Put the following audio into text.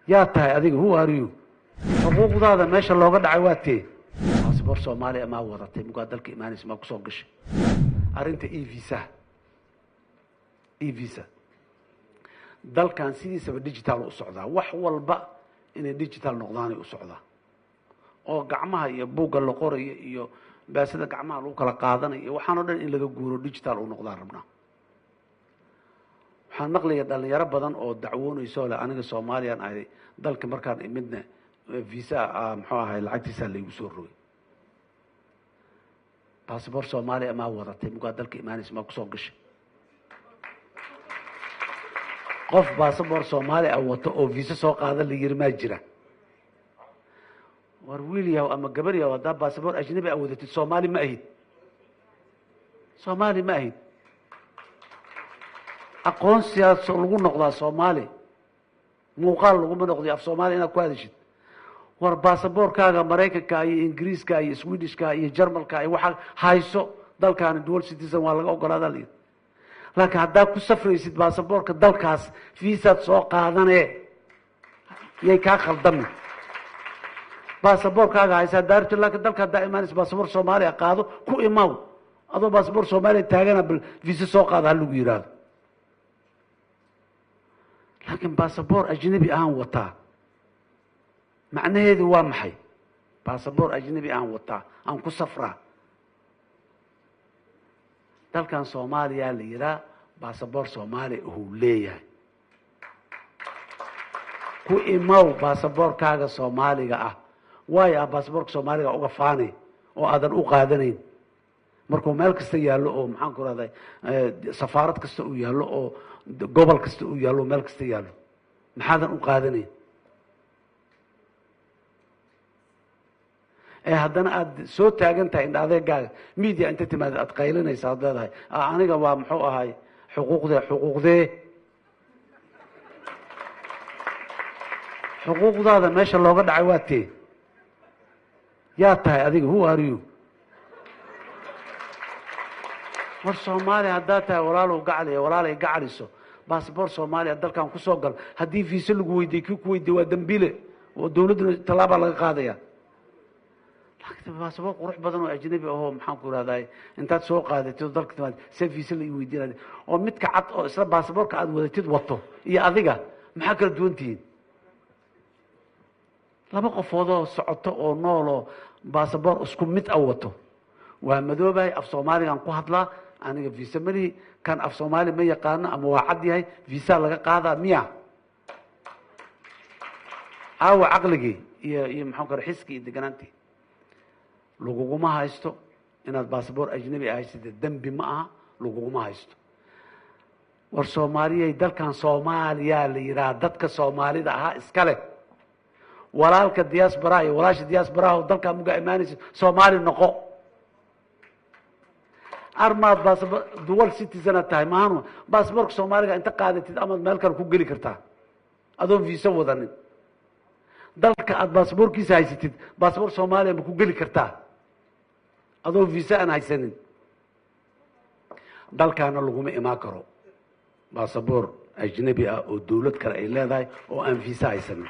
يا تاي أديك هو أريو حقوق هذا ماشى الله قد عواتي باسبور سومالي ما وضعتي مقادلك إيماني اسمه كسوقش أرنت إي فيزا دل كان سيدي سبب ديجيتال أسعدا وحول بقى إن ديجيتال نقداني أسعدا أو قعمها يبوق اللقوري يو بس هذا قعمها لو كلا قاضنا وحنا ندري إن لقوا جورو ديجيتال ونقدان ربنا waxaan maqlayaa dhalinyaro badan oo dacwoonayso la aniga Soomaaliyan ay dalka markaan imidna visa muxuu ahay lacagtiisa la igu soo rogay passport Soomaaliya ma wadatay muqaadalka iimaanis ma ku soo gashay qof passport Soomaaliya wato oo visa soo qaada la yiri ma jira war wiiliyaw ama gabariyaw wada passport ajnabi ah wadatay Soomaali ma ahid أقون سياسة لقول نقطة صومالي مقال لقول نقطة في صومالي أنا كوادشت ور باسبور كاغا أمريكا كاي إنجليز كاي سويدش كاي جرمال كاي وحال هايسو دل كان دول سيتيزن ولا أقول هذا لي لكن هذا كسفر يسيد باسبور كدل كاس فيزا سوق هذا إيه يكا خلدم باسبور كاغا هايسا دارت لكن دل كان دائما باسبور صومالي أقاضو كو إماو هذا باسبور صومالي تاجنا بالفيزا سوق هذا اللي بيراد لكن باسبور أجنبي وطا معناه هذا هو محي باسبور أجنبي وطا كسفرة دل كان صوماليا ليرا باسبور صومالي هو ليه كو إماو باسبور كاغا صوماليا وايا باسبور صوماليا أوقفاني وأذن أقادنين markuu meel kasta yaalo oo maxaan ku raday safaarad kasta uu yaalo oo gobol kasta uu yaalo meel kasta yaalo maxaadan u qaadanay haddana aad soo taagan tahay adeegaaga media inta timaad aad qaylinaysa aad leedahay aniga waa muxuu ahay xuquuqdaada meesha looga dhacay waa tee yaa tahay adiga who are you war Soomaali hadda tahay walaalow gacaliyo walaalay gacaliso baasaboor Soomaali dalkan ku soo gal hadii fiisa lagu weydiiyo ku weydiiyo waa dambiile oo dawladda talaaba laga qaadaya laakiin baasaboor qurux badan oo ajnabi ah oo maxaan ku raadaay intaad soo qaadatay dalka timaad si fiisa la weydiinay oo mid ka cad oo isla baasaboorka aad wadatid wato iyo adiga maxaa kala duwantiin laba qofood oo socoto oo nool oo baasaboor isku mid ah wato waa madoobay af Soomaaligan ku hadlaa aniga visa mari kan af Soomaali ma yaqaan ama waa cad yahay visa laga qaadaa miya aqligi iyo maxaan kar xiski deganaanti laguguma haysto inaad baasaboor ajnabi haysid dambi ma aha laguguma haysto war Soomaaliyeey dalkan Soomaaliya la yiraahdo dadka Soomaalida aha iska leh walaalka diaspora iyo walaasha diaspora oo dalka muga iimaanaysa Soomaali noqo أرماد باسبور دول سيتيزن تاعي ماهنو باسبورك سوماليا أنت قاعدة تتأمل مالك كوجلي كرتا أدون فيزا وذنين دلك أد باسبور كيس هاي ستيد باسبور سوماليا بكوجلي كرتا أدون فيزا أنا هاي سنين دلك أنا لقوم إماكرو باسبور أجنبي أو دولة كرا إلا ذاي أو أن فيزا هاي سنين